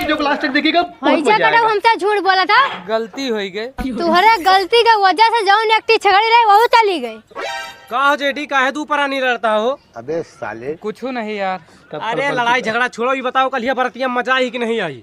Video को last तक देखिएगा, बहुत भैया मजा कटा आएगा। हमसे झूठ बोला था। गलती हो गई। तुम्हारे गलती के वजह से जौन एक्टी झगड़ी रही वो चली गई। का हो जेडी काहे तू परा नहीं लड़ता हो? अबे साले कुछ नहीं यार। अरे लड़ाई झगड़ा छोड़ो, ये बताओ कल बरतिया मजा आई कि नहीं आई?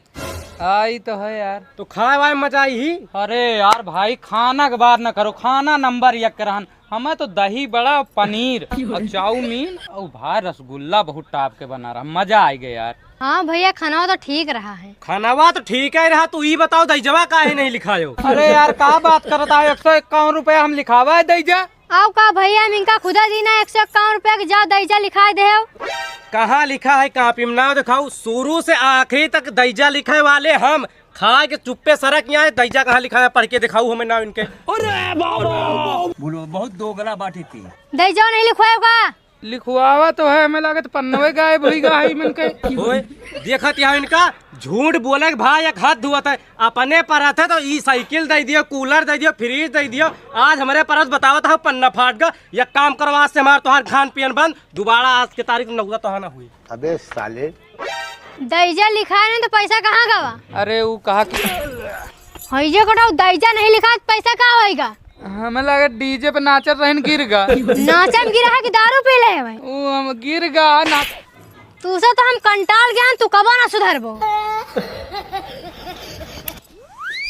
आई तो है यार। तो खाए वाए मजा आई ही? अरे यार भाई खाना के बार न करो, खाना नंबर 1 रहन। हमें तो दही बड़ा पनीर और चाउमीन और भाई रसगुल्ला बहुत टाप के बना रहा, मजा आ गया यार। हाँ भैया खाना तो ठीक रहा है। खानावा तो ठीक है रहा, तू ये बताओ दहीजवा काहे नहीं लिखायो? अरे यार का बात करता है, 151 रुपया हम लिखावा है दईजा। आओ का भैया इनका खुदा दीना 151 रुपया के जा दईजा लिखा दे। कहाँ लिखा है कापी में? नाम दिखाओ। शुरू से आखिरी तक दहीजा लिखे वाले हम, खा के चुप्पे सरक यहाँ दहीजा कहाँ लिखा है पढ़ के दिखाऊ हमें नाम इनके। अरे बाबा बोलो बहुत दोगला बाटी थी। दईजा नहीं लिखवाएगा। लिखवावा तो है, हमें लागत पन्नवे गायब हुई गाई मन के। ओए देखत यहाँ इनका झूठ बोले के भाई एक हाथ धुआ था। अपने पर थे तो ई साइकिल दे दियो, कूलर दे दियो, फ्रिज दे दियो। आज हमारे परस बतावा था पन्ना फाट गया। एक काम करो आज से हमारे तुम्हार खान पियन बंद, दोबारा आज के तारीख नौगा तो ना हुई। अबे साले दईजा लिखा है ना तो पैसा कहाँ गवा? अरे वो कहा कि भैया कटा दईजा नहीं लिखा तो पैसा कहाँ होएगा? हमें लगा डीजे पे नाचर रहन गिर गा। नाचम गिरा है कि दारू पी ले है? वो हम गिर गा ना। तू से तो हम कंटाल गया, तू कब ना सुधरबो।